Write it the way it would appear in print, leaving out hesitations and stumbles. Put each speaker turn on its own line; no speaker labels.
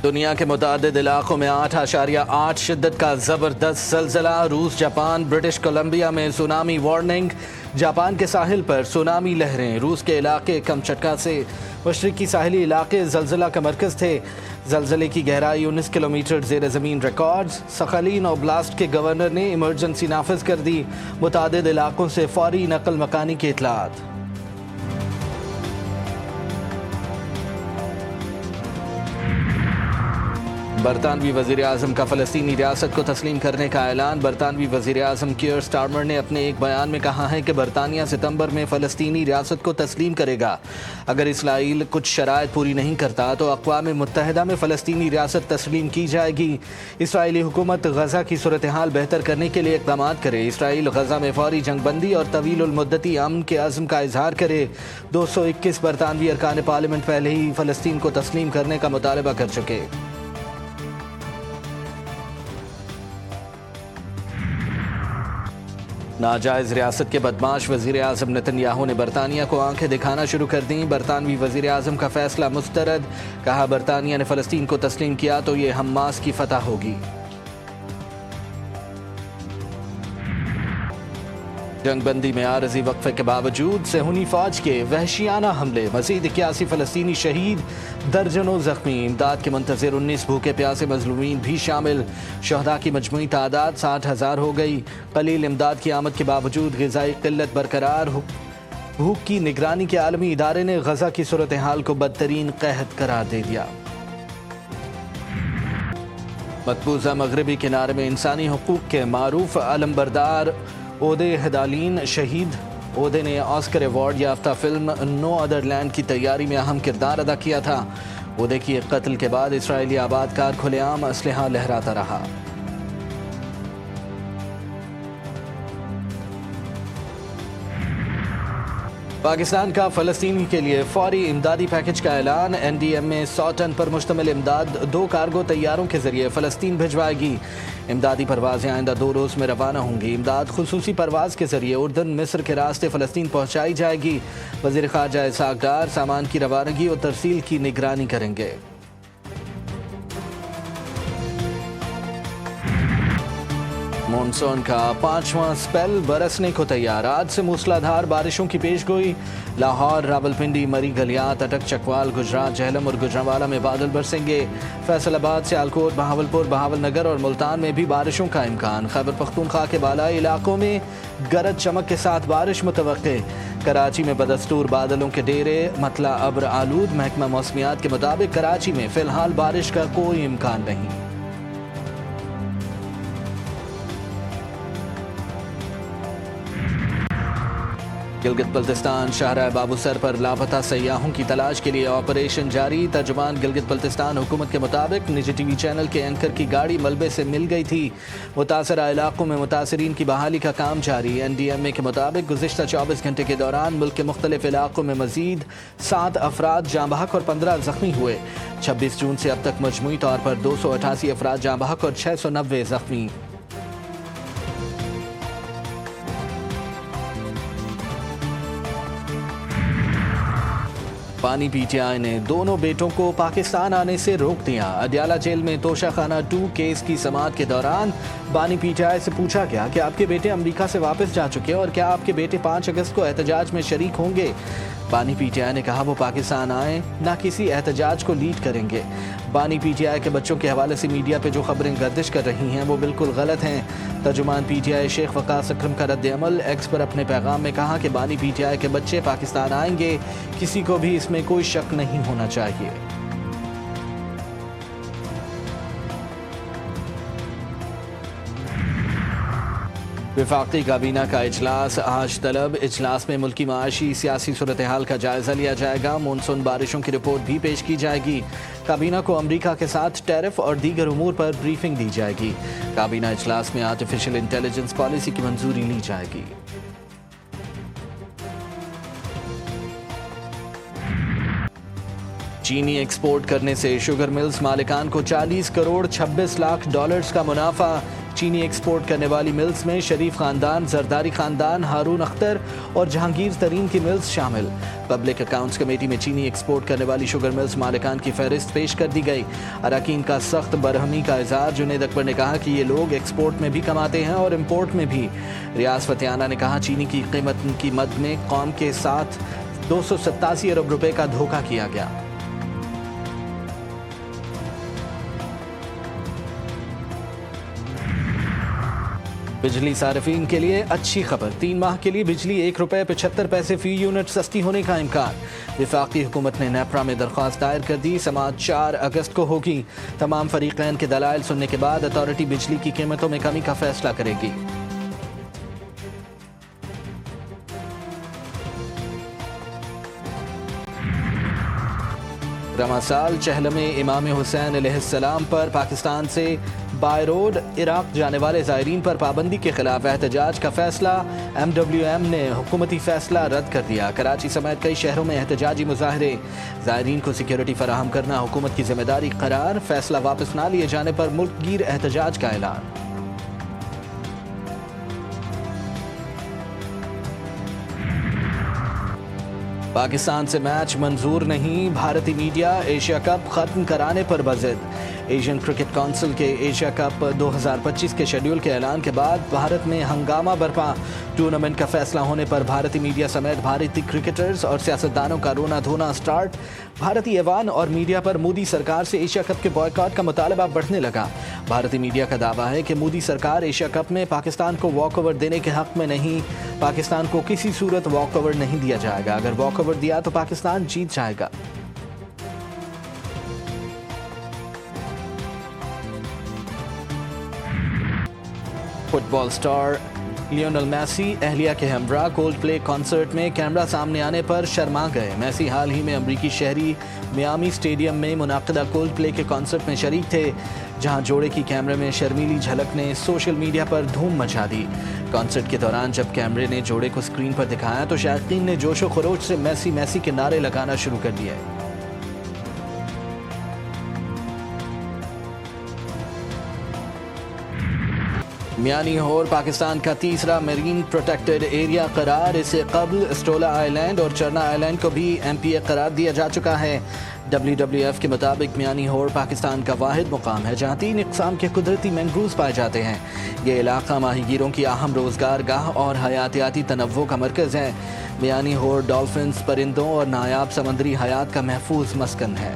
دنیا کے متعدد علاقوں میں 8.8 شدت کا زبردست زلزلہ. روس، جاپان، برٹش کولمبیا میں سونامی وارننگ. جاپان کے ساحل پر سونامی لہریں. روس کے علاقے کمچٹکا سے مشرقی ساحلی علاقے زلزلہ کا مرکز تھے. زلزلے کی گہرائی 19 کلومیٹر زیر زمین ریکارڈز. سخالین اوبلاست کے گورنر نے ایمرجنسی نافذ کر دی. متعدد علاقوں سے فوری نقل مکانی کی اطلاعات. برطانوی وزیر اعظم کا فلسطینی ریاست کو تسلیم کرنے کا اعلان. برطانوی وزیر اعظم کیئر سٹارمر نے اپنے ایک بیان میں کہا ہے کہ برطانیہ ستمبر میں فلسطینی ریاست کو تسلیم کرے گا. اگر اسرائیل کچھ شرائط پوری نہیں کرتا تو اقوام متحدہ میں فلسطینی ریاست تسلیم کی جائے گی. اسرائیلی حکومت غزہ کی صورتحال بہتر کرنے کے لیے اقدامات کرے. اسرائیل غزہ میں فوری جنگ بندی اور طویل المدتی امن کے عزم کا اظہار کرے. 221 برطانوی ارکان پارلیمنٹ پہلے ہی فلسطین کو تسلیم کرنے کا مطالبہ کر چکے. ناجائز ریاست کے بدمعاش وزیر اعظم نتن یاہو نے برطانیہ کو آنکھیں دکھانا شروع کر دیں. برطانوی وزیر اعظم کا فیصلہ مسترد. کہا برطانیہ نے فلسطین کو تسلیم کیا تو یہ حماس کی فتح ہوگی. جنگ بندی میں عارضی وقفے کے باوجود صہیونی فوج کے وحشیانہ حملے. مزید 81 فلسطینی شہید، درجنوں زخمی. امداد کے منتظر 19 بھوکے پیاسے مظلومین بھی شامل. شہداء کی مجموعی تعداد 60,000 ہو گئی. قلیل امداد کی آمد کے باوجود غذائی قلت برقرار. بھوک کی نگرانی کے عالمی ادارے نے غزہ کی صورتحال کو بدترین قحط قرار دے دیا. مقبوضہ مغربی کنارے میں انسانی حقوق کے معروف علمبردار اودے ہدالین شہید. اودے نے آسکر ایوارڈ یافتہ فلم نو ادر لینڈ کی تیاری میں اہم کردار ادا کیا تھا. اودے کی قتل کے بعد اسرائیلی آباد کار کھلے عام اسلحہ لہراتا رہا. پاکستان کا فلسطین کے لیے فوری امدادی پیکج کا اعلان. این ڈی ایم میں 100 ٹن پر مشتمل امداد 2 کارگو طیاروں کے ذریعے فلسطین بھجوائے گی. امدادی پروازیں آئندہ 2 روز میں روانہ ہوں گی. امداد خصوصی پرواز کے ذریعے اردن مصر کے راستے فلسطین پہنچائی جائے گی. وزیر خارجہ اسحاق ڈار سامان کی روانگی اور ترسیل کی نگرانی کریں گے. مونسون کا 5واں سپیل برسنے کو تیار. آج سے موسلادھار بارشوں کی پیش گوئی. لاہور، راولپنڈی، مری گلیات، اٹک، چکوال، گجرات، جہلم اور گوجرانوالہ میں بادل برسیں گے. فیصل آباد، سیالکوٹ، بہاولپور، بہاول نگر اور ملتان میں بھی بارشوں کا امکان. خیبر پختونخوا کے بالائی علاقوں میں گرج چمک کے ساتھ بارش متوقع. کراچی میں بدستور بادلوں کے ڈیرے، مطلع ابر آلود. محکمہ موسمیات کے مطابق کراچی میں فی الحال بارش کا کوئی امکان نہیں. گلگت بلتستان شاہراہ بابو سر پر لاپتہ سیاحوں کی تلاش کے لیے آپریشن جاری. ترجمان گلگت بلتستان حکومت کے مطابق نجی ٹی وی چینل کے اینکر کی گاڑی ملبے سے مل گئی تھی. متاثرہ علاقوں میں متاثرین کی بحالی کا کام جاری. این ڈی ایم اے کے مطابق گزشتہ 24 گھنٹے کے دوران ملک کے مختلف علاقوں میں مزید 7 افراد جاں بحق اور 15 زخمی ہوئے. 26 جون سے اب تک مجموعی طور پر 288 افراد جاں بحق اور 690 زخمی. بانی پی ٹی آئی نے دونوں بیٹوں کو پاکستان آنے سے روک دیا. اڈیالہ جیل میں توشہ خانہ 2 کیس کی سماعت کے دوران بانی پی ٹی آئی سے پوچھا گیا کہ آپ کے بیٹے امریکہ سے واپس جا چکے اور کیا آپ کے بیٹے 5 اگست کو احتجاج میں شریک ہوں گے. بانی پی ٹی آئی نے کہا وہ پاکستان آئیں نہ کسی احتجاج کو لیڈ کریں گے. بانی پی ٹی آئی کے بچوں کے حوالے سے میڈیا پہ جو خبریں گردش کر رہی ہیں وہ بالکل غلط ہیں. ترجمان پی ٹی آئی شیخ وقاص اکرم کا رد عمل. ایکس پر اپنے پیغام میں کہا کہ بانی پی ٹی آئی کے بچے پاکستان آئیں گے. کسی کو بھی اس میں کوئی شک نہیں ہونا چاہیے. وفاقی کابینہ کا اجلاس آج طلب. اجلاس میں ملکی معاشی سیاسی صورتحال کا جائزہ لیا جائے گا. مونسون بارشوں کی رپورٹ بھی پیش کی جائے گی. کابینہ کو امریکہ کے ساتھ ٹیرف اور دیگر امور پر بریفنگ دی جائے گی. کابینہ اجلاس میں آرٹیفیشل انٹیلیجنس پالیسی کی منظوری لی جائے گی. چینی ایکسپورٹ کرنے سے شوگر ملز مالکان کو $40 کروڑ 26 لاکھ کا منافع. چینی ایکسپورٹ کرنے والی ملز میں شریف خاندان، زرداری خاندان، ہارون اختر اور جہانگیر ترین کی ملز شامل۔ پبلک اکاؤنٹس کمیٹی میں چینی ایکسپورٹ کرنے والی شوگر ملز مالکان کی فہرست پیش کر دی گئی۔ اراکین کا سخت برہمی کا اظہار۔ جنید اکبر نے کہا کہ یہ لوگ ایکسپورٹ میں بھی کماتے ہیں اور امپورٹ میں بھی۔ ریاض فتیانہ نے کہا چینی کی قیمت کی مد میں قوم کے ساتھ 287 ارب روپے کا دھوکہ کیا گیا۔ بجلی صارفین کے لیے اچھی خبر، 3 ماہ کے لیے بجلی 1 روپے 75 پیسے فی یونٹ سستی ہونے کا امکان۔ وفاقی حکومت نے نیپرا میں درخواست دائر کر دی، سماعت 4 اگست کو ہوگی۔ تمام فریقین کے دلائل سننے کے بعد اتھارٹی بجلی کی قیمتوں میں کمی کا فیصلہ کرے گی۔ رواں سال چہلم امام حسین علیہ السلام پر پاکستان سے بائی روڈ عراق جانے والے زائرین پر پابندی کے خلاف احتجاج کا فیصلہ۔ MWM نے حکومتی فیصلہ رد کر دیا۔ کراچی سمیت کئی شہروں میں احتجاجی مظاہرے۔ زائرین کو سیکیورٹی فراہم کرنا حکومت کی ذمہ داری قرار۔ فیصلہ واپس نہ لیے جانے پر ملک گیر احتجاج کا اعلان۔ پاکستان سے میچ منظور نہیں، بھارتی میڈیا ایشیا کپ ختم کرانے پر بضد۔ ایشین کرکٹ کونسل کے ایشیا کپ 2025 کے شیڈول کے اعلان کے بعد بھارت میں ہنگامہ برپا۔ ٹورنامنٹ کا فیصلہ ہونے پر بھارتی میڈیا سمیت بھارتی کرکٹرز اور سیاستدانوں کا رونا دھونا سٹارٹ۔ بھارتی ایوان اور میڈیا پر مودی سرکار سے ایشیا کپ کے بائیکاٹ کا مطالبہ بڑھنے لگا۔ بھارتی میڈیا کا دعویٰ ہے کہ مودی سرکار ایشیا کپ میں پاکستان کو واک اوور دینے کے حق میں نہیں۔ پاکستان کو کسی صورت واک اوور نہیں دیا جائے گا۔ اگر واک اوور دیا تو پاکستان جیت جائے گا۔ فٹ بال سٹار لیونل میسی اہلیہ کے ہمراہ کولڈ پلے کنسرٹ میں کیمرہ سامنے آنے پر شرما گئے۔ میسی حال ہی میں امریکی شہری میامی اسٹیڈیم میں منعقدہ کولڈ پلے کے کنسرٹ میں شریک تھے، جہاں جوڑے کی کیمرے میں شرمیلی جھلک نے سوشل میڈیا پر دھوم مچا دی۔ کنسرٹ کے دوران جب کیمرے نے جوڑے کو اسکرین پر دکھایا تو شائقین نے جوش و خروش سے میسی میسی کے نعرے لگانا شروع کر دیے۔ میانی ہور پاکستان کا تیسرا میرین پروٹیکٹڈ ایریا قرار۔ اس سے قبل اسٹولا آئی لینڈ اور چرنا آئی لینڈ کو بھی MPA قرار دیا جا چکا ہے۔ WWF کے مطابق میانی ہور پاکستان کا واحد مقام ہے جہاں 3 اقسام کے قدرتی مینگرووز پائے جاتے ہیں۔ یہ علاقہ ماہی گیروں کی اہم روزگار گاہ اور حیاتیاتی تنوع کا مرکز ہے۔ میانی ہور ڈالفنز، پرندوں اور نایاب سمندری حیات کا محفوظ مسکن ہے۔